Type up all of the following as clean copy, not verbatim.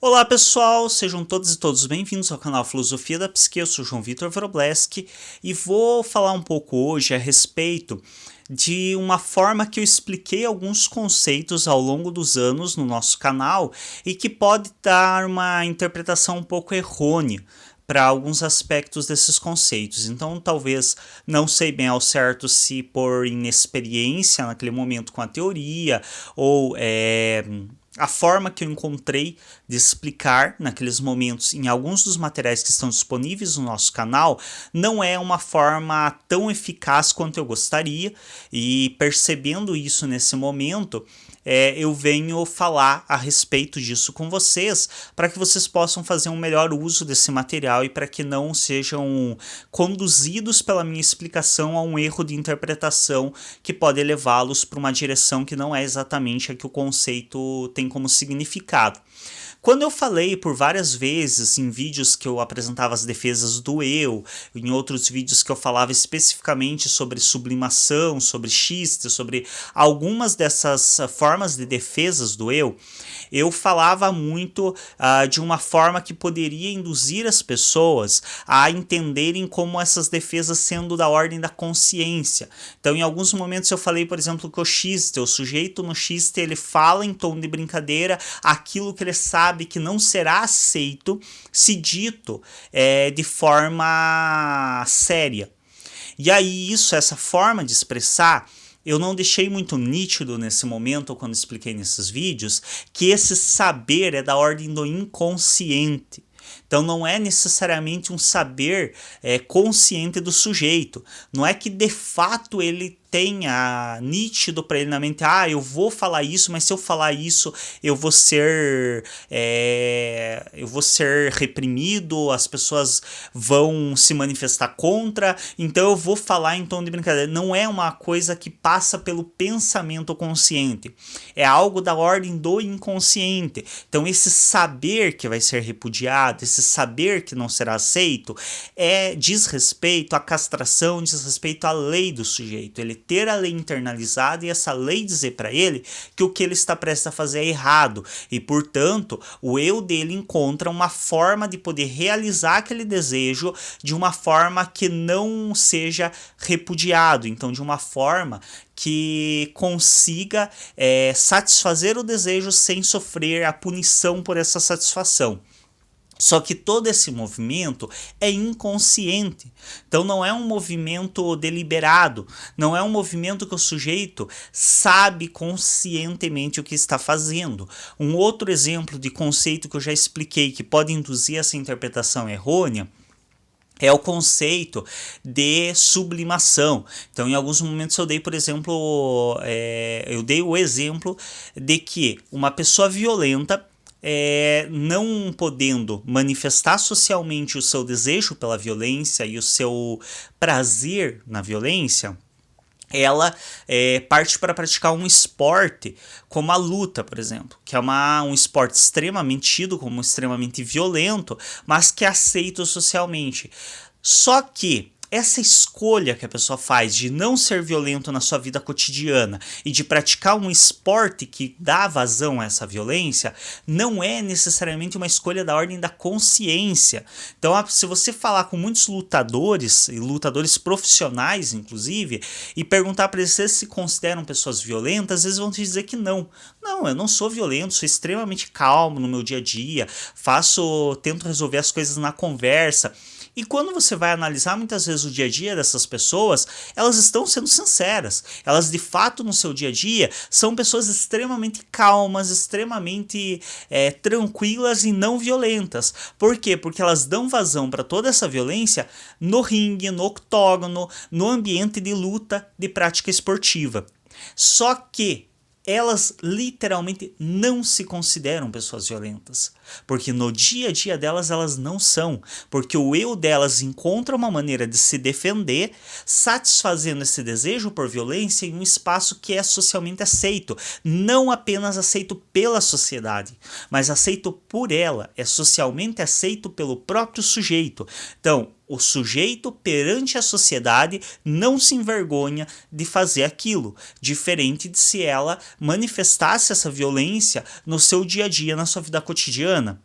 Olá pessoal, sejam todos e todos bem-vindos ao canal Filosofia da Psique. Eu sou João Vitor Wroblewski e vou falar um pouco hoje a respeito de uma forma que eu expliquei alguns conceitos ao longo dos anos no nosso canal e que pode dar uma interpretação um pouco errônea para alguns aspectos desses conceitos. Então, talvez não sei bem ao certo se por inexperiência naquele momento com a teoria ou a forma que eu encontrei de explicar naqueles momentos em alguns dos materiais que estão disponíveis no nosso canal não é uma forma tão eficaz quanto eu gostaria, e percebendo isso nesse momento, eu venho falar a respeito disso com vocês para que vocês possam fazer um melhor uso desse material e para que não sejam conduzidos pela minha explicação a um erro de interpretação que pode levá-los para uma direção que não é exatamente a que o conceito tem como significado. Quando eu falei por várias vezes em vídeos que eu apresentava as defesas do eu, em outros vídeos que eu falava especificamente sobre sublimação, sobre xiste, sobre algumas dessas formas de defesas do eu falava muito de uma forma que poderia induzir as pessoas a entenderem como essas defesas sendo da ordem da consciência. Então, em alguns momentos eu falei, por exemplo, que o xiste, o sujeito no xiste, ele fala em tom de brincadeira aquilo que ele sabe que não será aceito se dito de forma séria. E aí essa forma de expressar, eu não deixei muito nítido nesse momento, quando expliquei nesses vídeos, que esse saber é da ordem do inconsciente. Então não é necessariamente um saber consciente do sujeito. Não é que de fato ele tenha nítido para ele na mente, eu vou falar isso, mas se eu falar isso eu vou ser reprimido, as pessoas vão se manifestar contra, então eu vou falar em tom de brincadeira. Não é uma coisa que passa pelo pensamento consciente, é algo da ordem do inconsciente. Então esse saber que vai ser repudiado, esse saber que não será aceito, diz respeito à castração, diz respeito à lei do sujeito, ele ter a lei internalizada e essa lei dizer para ele que o que ele está prestes a fazer é errado, e portanto o eu dele encontra uma forma de poder realizar aquele desejo de uma forma que não seja repudiado, então de uma forma que consiga satisfazer o desejo sem sofrer a punição por essa satisfação. Só que todo esse movimento é inconsciente, então não é um movimento deliberado, não é um movimento que o sujeito sabe conscientemente o que está fazendo. Um outro exemplo de conceito que eu já expliquei que pode induzir essa interpretação errônea é o conceito de sublimação. Então, em alguns momentos eu dei, por exemplo, eu dei o exemplo de que uma pessoa violenta, não podendo manifestar socialmente o seu desejo pela violência e o seu prazer na violência, ela parte para praticar um esporte como a luta, por exemplo, que é um esporte extremamente tido como extremamente violento, mas que é aceito socialmente. Só que essa escolha que a pessoa faz de não ser violento na sua vida cotidiana e de praticar um esporte que dá vazão a essa violência, não é necessariamente uma escolha da ordem da consciência. Então, se você falar com muitos lutadores, e lutadores profissionais inclusive, e perguntar para eles se se consideram pessoas violentas, eles vão te dizer que não. Não, eu não sou violento, sou extremamente calmo no meu dia a dia, tento resolver as coisas na conversa. E quando você vai analisar muitas vezes o dia a dia dessas pessoas, elas estão sendo sinceras. Elas de fato no seu dia a dia são pessoas extremamente calmas, extremamente tranquilas e não violentas. Por quê? Porque elas dão vazão para toda essa violência no ringue, no octógono, no ambiente de luta, de prática esportiva. Só que elas literalmente não se consideram pessoas violentas, porque no dia a dia delas elas não são, porque o eu delas encontra uma maneira de se defender, satisfazendo esse desejo por violência em um espaço que é socialmente aceito, não apenas aceito pela sociedade, mas aceito por ela, é socialmente aceito pelo próprio sujeito. Então, o sujeito perante a sociedade não se envergonha de fazer aquilo, diferente de se ela manifestasse essa violência no seu dia a dia, na sua vida cotidiana.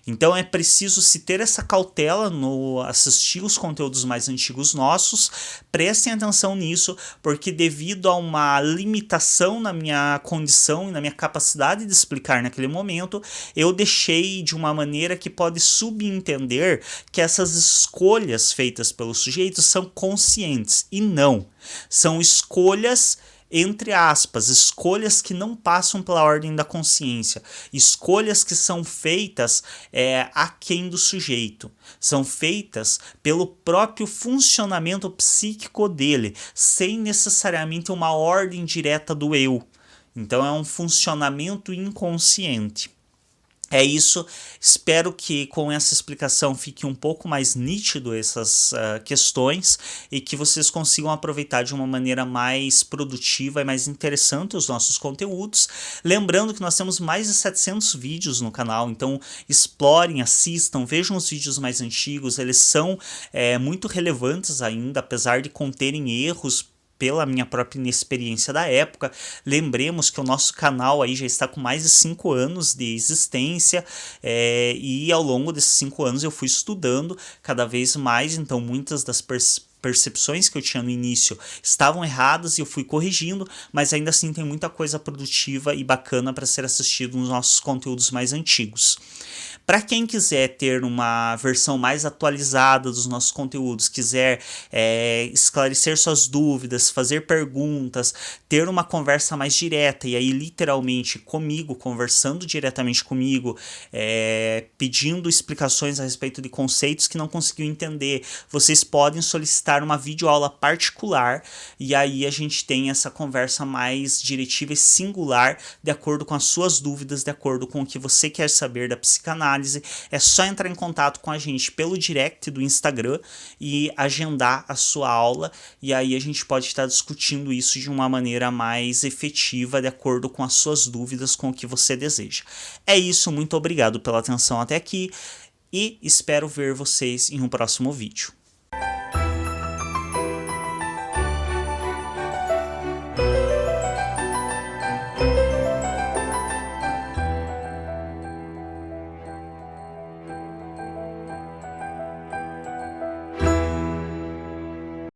Então é preciso se ter essa cautela no assistir os conteúdos mais antigos nossos. Prestem atenção nisso, porque devido a uma limitação na minha condição e na minha capacidade de explicar naquele momento, eu deixei de uma maneira que pode subentender que essas escolhas feitas pelos sujeitos são conscientes, e não. São escolhas, entre aspas, escolhas que não passam pela ordem da consciência, escolhas que são feitas aquém do sujeito, são feitas pelo próprio funcionamento psíquico dele, sem necessariamente uma ordem direta do eu. Então é um funcionamento inconsciente. É isso, espero que com essa explicação fique um pouco mais nítido essas questões e que vocês consigam aproveitar de uma maneira mais produtiva e mais interessante os nossos conteúdos. Lembrando que nós temos mais de 700 vídeos no canal, então explorem, assistam, vejam os vídeos mais antigos, eles são muito relevantes ainda, apesar de conterem erros pela minha própria inexperiência da época. Lembremos que o nosso canal aí já está com mais de 5 anos de existência, e ao longo desses 5 anos eu fui estudando cada vez mais, então muitas das percepções que eu tinha no início estavam erradas e eu fui corrigindo, mas ainda assim tem muita coisa produtiva e bacana para ser assistido nos nossos conteúdos mais antigos. Para quem quiser ter uma versão mais atualizada dos nossos conteúdos, quiser esclarecer suas dúvidas, fazer perguntas, ter uma conversa mais direta, e aí literalmente comigo, conversando diretamente comigo, pedindo explicações a respeito de conceitos que não conseguiu entender, vocês podem solicitar uma videoaula particular, e aí a gente tem essa conversa mais diretiva e singular, de acordo com as suas dúvidas, de acordo com o que você quer saber da psicanálise. É só entrar em contato com a gente pelo direct do Instagram e agendar a sua aula, e aí a gente pode estar discutindo isso de uma maneira mais efetiva, de acordo com as suas dúvidas, com o que você deseja. É isso, muito obrigado pela atenção até aqui e espero ver vocês em um próximo vídeo.